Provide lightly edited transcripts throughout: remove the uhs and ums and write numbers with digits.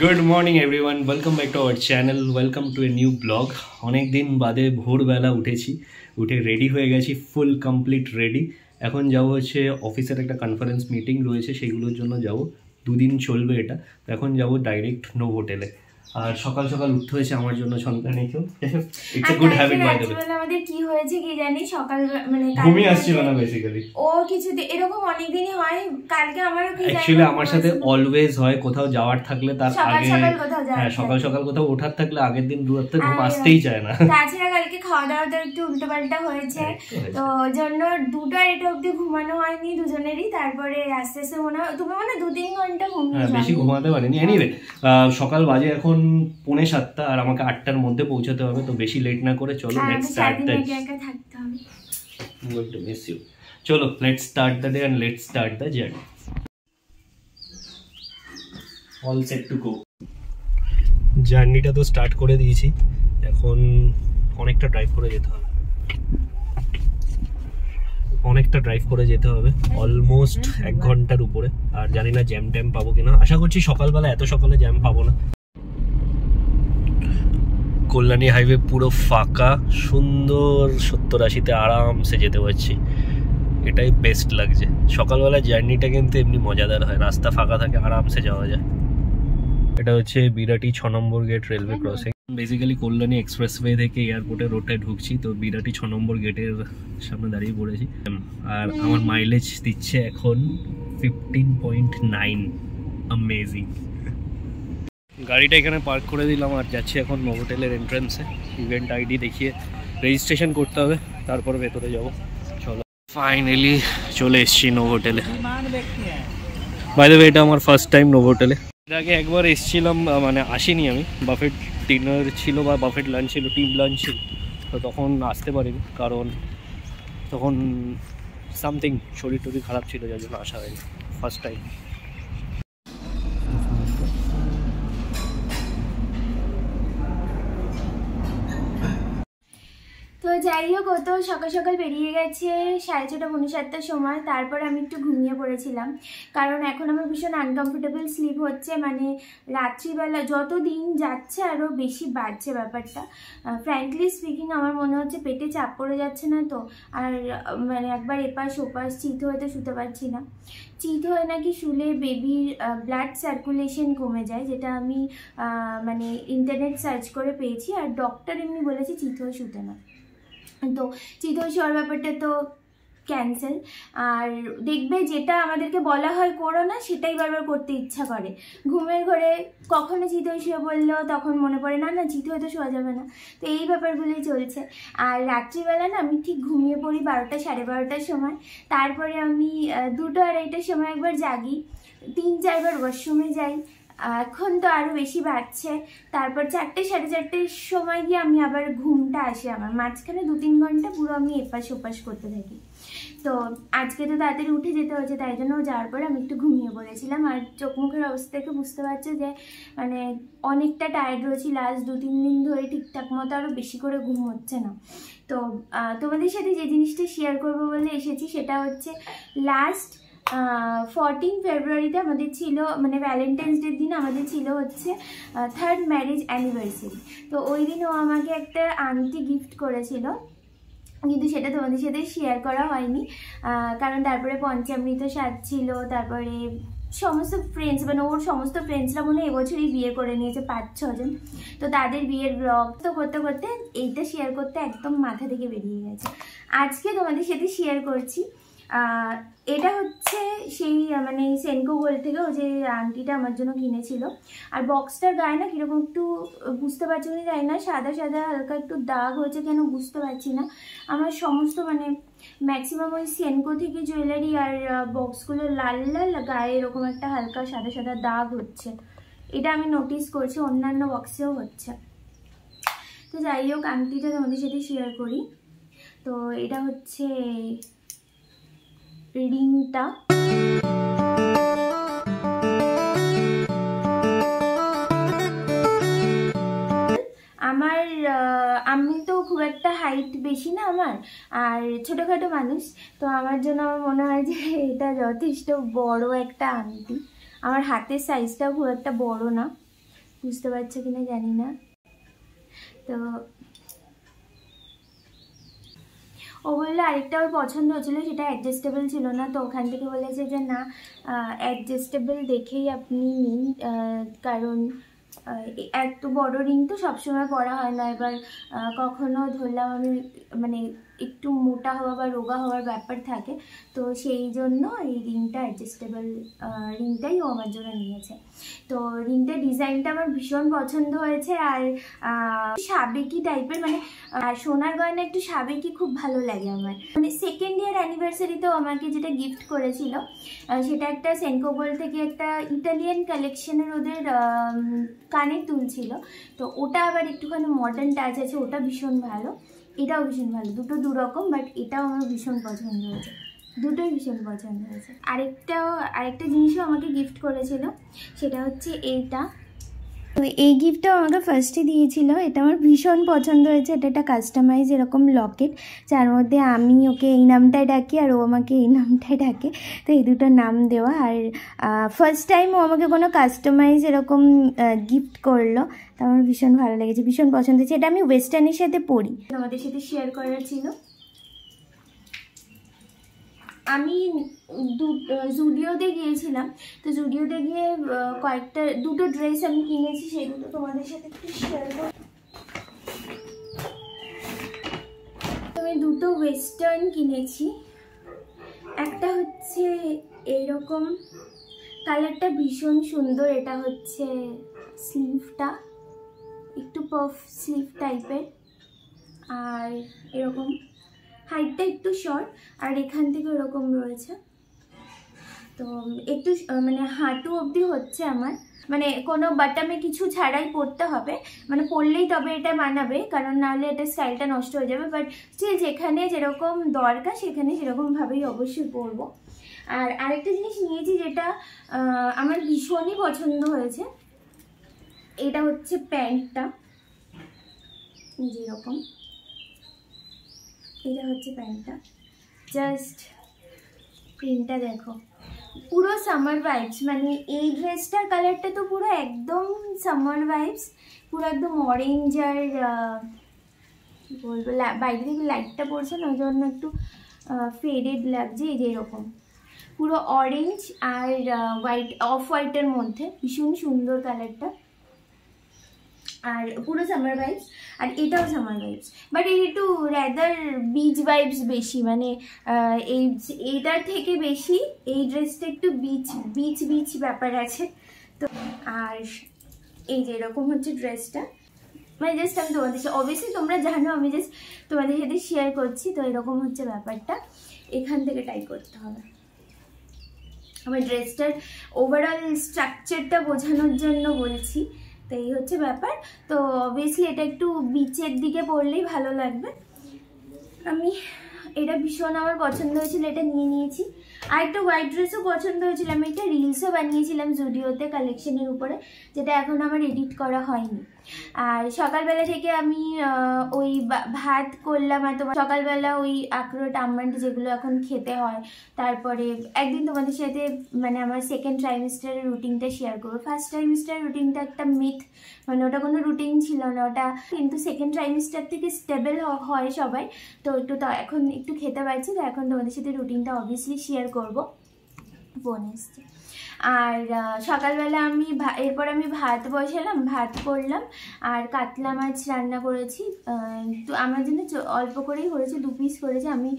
Good morning everyone, welcome back to our channel, welcome to a new blog. অনেক দিন বাদে ভোরবেলা উঠে রেডি হয়ে গেছি, ফুল কমপ্লিট রেডি। এখন যাবো হচ্ছে অফিসের একটা কনফারেন্স মিটিং রয়েছে, সেইগুলোর জন্য যাব। 2 দিন চলবে এটা। তো এখন যাব ডাইরেক্ট নোভ হোটেলে। আর সকাল সকাল উঠতে হয়েছে আমার জন্য সন্তানেকেও। It's a good habit by the way. আমাদের কি হয়েছে কি জানি, সকাল মানে ঘুমিয়ে আসছিল না বেসিক্যালি। ও কিছু এরকম অনেক দিনই হয়। কালকে আমারও কি অ্যাকচুয়ালি আমার সাথে অলওয়েজ হয়, কোথাও যাওয়ার থাকলে তার আগে, হ্যাঁ সকাল সকাল কোথাও ওঠার থাকলে আগের দিন দুরাতে ঘুম আসতেই চায় না। তাছাড়া কালকে খাওয়া দাওয়াটা একটু উল্টোপাল্টা হয়েছে, তো ওই জন্য 2টা অবধি ঘুমানো হয়নি দুজনেরই। তারপরে আস্তে আস্তে মনে হয় তুমি 2-3 ঘন্টা ঘুমিয়ে, বেশি ঘুমাতে পারিনি। এনিওয়ে সকাল বাজে এখন 6:45 আর আমাকে 8টার মধ্যে পৌঁছাতে হবে। তো বেশি লেট না করে চলো লেটস স্টার্ট দ্য চলো let's start the day and let's start the journey. All set to go. জার্নিটা তো স্টার্ট করে দিয়েছি। এখন অনেকটা ড্রাইভ করে যেতে হবে, অলমোস্ট 1 ঘন্টার উপরে। আর জানি না জ্যাম ট্যাম পাবো কিনা। আশা করছি সকালবেলা এত সকালে জ্যাম পাবো না। কল্যাণী হাইওয়ে পুরো ফাঁকা, সুন্দর 70-80-তে আরামসে যেতে পারছি। এটাই বেস্ট লাগছে। সকালবেলা জার্নিটা কিন্তু এমনি মজাদার হয়, রাস্তা ফাঁকা থাকে, আরামসে যাওয়া যায়। এটা হচ্ছে Birati 6 number gate railway crossing. Basically Kalyani expressway থেকে এয়ারপোর্টের রোডটায় ঢুকছি, তো বিরাটি 6 নম্বর গেটের সামনে দাঁড়িয়ে পড়েছি। আর আমার মাইলেজ দিচ্ছে এখন 15.9। অ্যামেজিং। গাড়িটা এখানে পার্ক করে দিলাম আর যাচ্ছি এখন নোভ হোটেলের এন্ট্রান্সে। ইভেন্ট আইডি দেখিয়ে রেজিস্ট্রেশন করতে হবে, তারপর ভেতরে যাব। চলো ফাইনালি চলে এসেছি নোভ হোটেলে। বাই দ্য ওয়ে এটা আমার ফার্স্ট টাইম নোভ হোটেলে। এর আগে একবার এসেছিলাম, মানে আসিনি আমি। বাফেট ডিনার ছিল বা বাফেট লাঞ্চ ছিল, টিম লাঞ্চ ছিল, তো তখন আসতে পারিনি কারণ তখন সামথিং শরীর টরীর খারাপ ছিল, যার জন্য আসা হয়নি। First time. তো যাই হোক, ও তো সকাল সকাল বেরিয়ে গেছে 6:30-7টার সময়। তারপরে আমি একটু ঘুমিয়ে পড়েছিলাম, কারণ এখন আমার ভীষণ আনকমফোর্টেবল স্লিপ হচ্ছে। মানে রাত্রিবেলা যত দিন যাচ্ছে আরও বেশি বাড়ছে ব্যাপারটা। ফ্র্যাঙ্কলি স্পিকিং আমার মনে হচ্ছে পেটে চাপ পড়ে যাচ্ছে না তো, আর মানে একবার এপাশ ওপাশ চিত হয়ে তো শুতে পারছি না। চিত হয়ে নাকি শুলে বেবির ব্লাড সার্কুলেশন কমে যায়, যেটা আমি মানে ইন্টারনেট সার্চ করে পেয়েছি। আর ডক্টর এমনি বলেছে চিত হয়ে শুতে না। তো চিত হয়ে শোয়ার ব্যাপারটা তো ক্যান্সেল। আর দেখবে যেটা আমাদেরকে বলা হয় করো না, সেটাই বারবার করতে ইচ্ছা করে। ঘুমের ঘরে কখনো চিত হয়ে শুয়ে পড়লো, তখন মনে পড়ে না চিত হয়ে তো শোয়া যাবে না। তো এই ব্যাপারগুলোই চলছে। আর রাত্রিবেলা না আমি ঠিক ঘুমিয়ে পড়ি 12টা-12:30টার সময়। তারপরে আমি 2-2:30টার সময় একবার জাগি, 3-4বার ওয়াশরুমে যাই। এখন তো আরও বেশি বাড়ছে। তারপর 4টে-4:30টার সময় গিয়ে আমি আবার ঘুমটা আসে আমার। মাঝখানে 2-3 ঘন্টা পুরো আমি এপাশ ওপাশ করতে থাকি। তো আজকে তো তাড়াতাড়ি উঠে যেতে হয়েছে, তাই জন্য যাওয়ার পরে আমি একটু ঘুমিয়ে পড়েছিলাম। আর চোখ মুখের অবস্থা থেকে বুঝতে পারছো যে মানে অনেকটা টায়ার্ড রয়েছি। লাস্ট 2-3 দিন ধরে ঠিকঠাক মতো আরও বেশি করে ঘুম হচ্ছে না। তো তোমাদের সাথে যে জিনিসটা শেয়ার করবো বলে এসেছি, সেটা হচ্ছে লাস্ট 14 ফেব্রুয়ারিতে আমাদের ছিল, মানে ভ্যালেন্টাইন্স ডের দিন আমাদের ছিল হচ্ছে 3rd ম্যারেজ অ্যানিভার্সারি। তো ওই দিন ও আমাকে একটা আংটি গিফট করেছিল, কিন্তু সেটা তোমাদের সাথে শেয়ার করা হয়নি। কারণ তারপরে পঞ্চামৃত সাজছিল, তারপরে সমস্ত ফ্রেন্ডস, মানে ওর সমস্ত ফ্রেন্ডসরা মনে হয় এবছরই বিয়ে করে নিয়েছে 5-6 জন। তো তাদের বিয়ের ব্লগ তো করতে করতে এইটা শেয়ার করতে একদম মাথা থেকে বেরিয়ে গেছে। আজকে তোমাদের সাথে শেয়ার করছি। এটা হচ্ছে সেই মানে সেনকো গোল্ড থেকে ও যে আংটিটা আমার জন্য কিনেছিল। আর বক্সটার গায়ে না কীরকম একটু বুঝতে পারছি না, জানি না, সাদা সাদা হালকা একটু দাগ হয়েছে, কেন বুঝতে পারছি না। আমার সমস্ত মানে ম্যাক্সিমাম ওই সেনকো থেকে জুয়েলারি আর বক্সগুলো লাল লাল, গায়ে এরকম একটা হালকা সাদা সাদা দাগ হচ্ছে। এটা আমি নোটিস করছি, অন্যান্য বক্সেও হচ্ছে। তো যাই হোক, আংটিটা তোমাদের সাথে শেয়ার করি। তো এটা হচ্ছে রিংটা। আমার আমি তো খুব একটা হাইট বেশি না আমার, আর ছোটোখাটো মানুষ, তো আমার জন্য আমার মনে হয় যে এটা যথেষ্ট বড় একটা আংটি। আমার হাতের সাইজটাও খুব একটা বড় না। বুঝতে পারছো কিনা জানি না। তো ও বললো আরেকটা ওর পছন্দ হচ্ছিলো, সেটা অ্যাডজাস্টেবল ছিল না, তো ওখান থেকে বলেছে যে না অ্যাডজাস্টেবল দেখেই আপনি নিন, কারণ এত বড় রিং তো সবসময় পরা হয় না, এবার কখনো ধরলাম আমি মানে একটু মোটা হওয়া বা রোগা হওয়ার ব্যাপার থাকে, তো সেই জন্য এই রিংটা অ্যাডজাস্টেবল রিংটাই ও আমার জন্য নিয়েছে। তো রিংটার ডিজাইনটা আমার ভীষণ পছন্দ হয়েছে, আর সাবেকি টাইপের, মানে সোনার গয়না একটু সাবেকি খুব ভালো লাগে আমার। মানে সেকেন্ড ইয়ার অ্যানিভার্সারিতেও আমাকে যেটা গিফট করেছিল সেটা একটা সেনকো গোল্ড থেকে একটা ইটালিয়ান কালেকশনের ওদের কানের দুল ছিল, তো ওটা আবার একটুখানি মডার্ন টাচ আছে, ওটা ভীষণ ভালো, এটাও ভীষণ ভালো, দুটো দুরকম, বাট এটাও আমার ভীষণ পছন্দ হয়েছে, দুটোই ভীষণ পছন্দ হয়েছে। আরেকটা জিনিসও আমাকে গিফট করেছিল, সেটা হচ্ছে এইটা। তো এই গিফটটাও আমাকে ফার্স্টে দিয়েছিল, এটা আমার ভীষণ পছন্দ হয়েছে। এটা একটা কাস্টমাইজ এরকম লকেট, যার মধ্যে আমি ওকে এই নামটাই ডাকি আর ও আমাকে এই নামটাই ডাকে, তো এই দুটো নাম দেওয়া। আর ফার্স্ট টাইম ও আমাকে কোনো কাস্টমাইজ এরকম গিফট করলো, তো আমার ভীষণ ভালো লেগেছে, ভীষণ পছন্দ হয়েছে। এটা আমি ওয়েস্টার্নের সাথে পরি, আমাদের সাথে শেয়ার করার ছিল। আমি জুডিওতে গিয়েছিলাম, তো জুডিওতে গিয়ে দুটো ড্রেস আমি কিনেছি, সেগুলো তোমাদের সাথে একটু শেয়ার করব। আমি দুটো ওয়েস্টার্ন কিনেছি, একটা হচ্ছে এইরকম, কালারটা ভীষণ সুন্দর, এটা হচ্ছে স্লিভটা একটু পাফ স্লিভ টাইপের, আর এরকম হাইটটা একটু শর্ট, আর এখান থেকে এরকম রয়েছে, তো একটু মানে হাঁটু অবধি হচ্ছে আমার, মানে কোনো বাটামে কিছু ছাড়াই পরতে হবে, মানে পরলেই তবে এটা মানাবে, কারণ নাহলে এটা স্টাইলটা নষ্ট হয়ে যাবে, বাট স্টিল যেখানে যেরকম দরকার সেখানে সেরকমভাবেই অবশ্যই পরবো। আর আরেকটা জিনিস নিয়েছি যেটা আমার ভীষণই পছন্দ হয়েছে, এটা হচ্ছে প্যান্টটা, যেরকম এটা হচ্ছে প্যান্টটা, জাস্ট প্রিন্টটা দেখো, পুরো সামার ভাইবস, মানে এই ড্রেসটার কালারটা তো পুরো একদম সামার ভাইবস, পুরো একদম অরেঞ্জ, আর কি বলবো, বাইরে থেকে লাইটটা পড়ছে না ওই জন্য একটু ফেডেড লাগছে, এই যে এরকম পুরো অরেঞ্জ আর হোয়াইট, অফ হোয়াইটের মধ্যে, ভীষণ সুন্দর কালারটা, আর পুরো সামার ভাইবস, আর এটাও সামার ভাইবস, বাট একটু র্যাদার বিচ ভাইবস বেশি, মানে এইটার থেকে বেশি এই ড্রেসটা একটু বিচ ব্যাপার আছে। তো আর এই যে এরকম হচ্ছে ড্রেসটা, মানে জাস্ট আমি তোমাদের সাথে, অবভিয়াসলি তোমরা জানো, আমি জাস্ট তোমাদের সাথে শেয়ার করছি। তো এরকম হচ্ছে ব্যাপারটা, এখান থেকে টাই করতে হবে। আমার ড্রেসটার ওভারঅল স্ট্রাকচারটা বোঝানোর জন্য বলছি, তো এই হচ্ছে ব্যাপার। তো অবভিয়াসলি এটা একটু বিচের দিকে পরলেই ভালো লাগবে। আমি এটা ভীষণ আমার পছন্দ হয়েছিল, এটা নিয়ে নিয়েছি। আর একটা হোয়াইট ড্রেসও পছন্দ হয়েছিল, আমি একটা রিলসও বানিয়েছিলাম জুডিওতে কালেকশনের উপরে, যেটা এখন আমার এডিট করা হয়নি। আর সকালবেলা থেকে আমি ওই ভাত করলাম, আর তোমার সকালবেলা ওই আখরোট আমন্ড যেগুলো এখন খেতে হয়, তারপরে একদিন তোমাদের সাথে মানে আমার সেকেন্ড ট্রাইমেস্টারের রুটিনটা শেয়ার করবো। ফার্স্ট ট্রাইমেস্টারের রুটিনটা একটা মিথ, মানে ওটা কোনো রুটিন ছিল না ওটা, কিন্তু সেকেন্ড ট্রাইমেস্টার থেকে স্টেবল হয় সবাই, তো এখন একটু খেতে পারছি, তো এখন তোমাদের সাথে রুটিনটা অবভিয়াসলি শেয়ার করবো। ফোন এসছে। আর সকালবেলা আমি এরপর আমি ভাত বসালাম, ভাত করলাম, আর কাতলা মাছ রান্না করেছি। তো আমার জন্য অল্প করেই করেছি, 2 পিস করেছি, আমি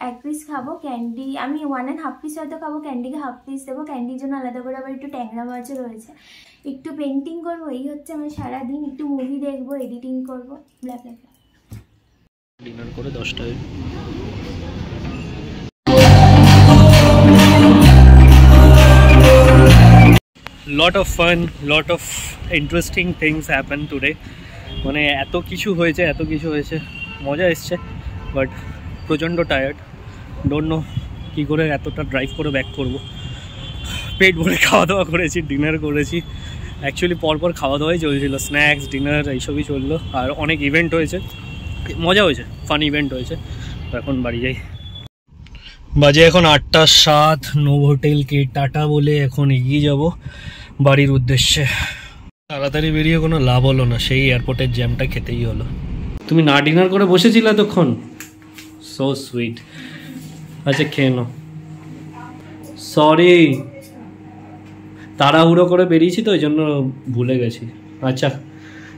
1 পিস খাবো। ক্যান্ডি আমি 1.5 পিস হয়তো খাবো, ক্যান্ডিকে 1/2 পিস দেবো। ক্যান্ডির জন্য আলাদা করে আবার একটু ট্যাংরা মাছও রয়েছে। একটু পেন্টিং করবো, এই হচ্ছে আমার সারাদিন। একটু মুভি দেখবো, এডিটিং করবো, ব্লা ব্লা ব্লা। ডিনার করে 10টায় lot of fun, lot of interesting things happened today. মানে এত কিছু হয়েছে, মজা এসছে, বাট প্রচণ্ড টায়ার্ড। ডোন্ট নো কী করে এতটা ড্রাইভ করে ব্যাক করব। পেট ভরে খাওয়া দাওয়া করেছি, ডিনার করেছি। অ্যাকচুয়ালি পরপর খাওয়া দাওয়াই চলছিল, স্ন্যাক্স, ডিনার এইসবই চললো। আর অনেক ইভেন্ট হয়েছে, মজা হয়েছে, ফান ইভেন্ট হয়েছে। তো এখন বাড়ি যাই। বাজে এখন 8:07। নোভোটেলকে টাটা বলে এখন এগিয়ে যাব বাড়ির উদ্দেশ্যে। তাড়াতাড়ি বেরিয়ে কোনো লাভ হলো না, সেই এয়ারপোর্টের জ্যামটা খেতেই হলো। তুমি না ডিনার করে বসেছিলে এতক্ষণ? So sweet. আচ্ছা খেয়ে নাও। সরি, তাড়াহুড়ো করে বেরিয়েছি তো ওই জন্য ভুলে গেছি। আচ্ছা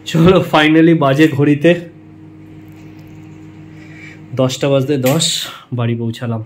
চলো, ফাইনালি বাজে ঘড়িতে 10টা বাজতে 10, বাড়ি পৌঁছালাম।